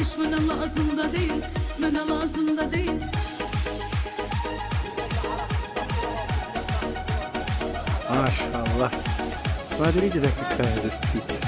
eş mənə lazım da deyil, mənə lazım da deyil. Maşallah. Смотрите, как какая за птица.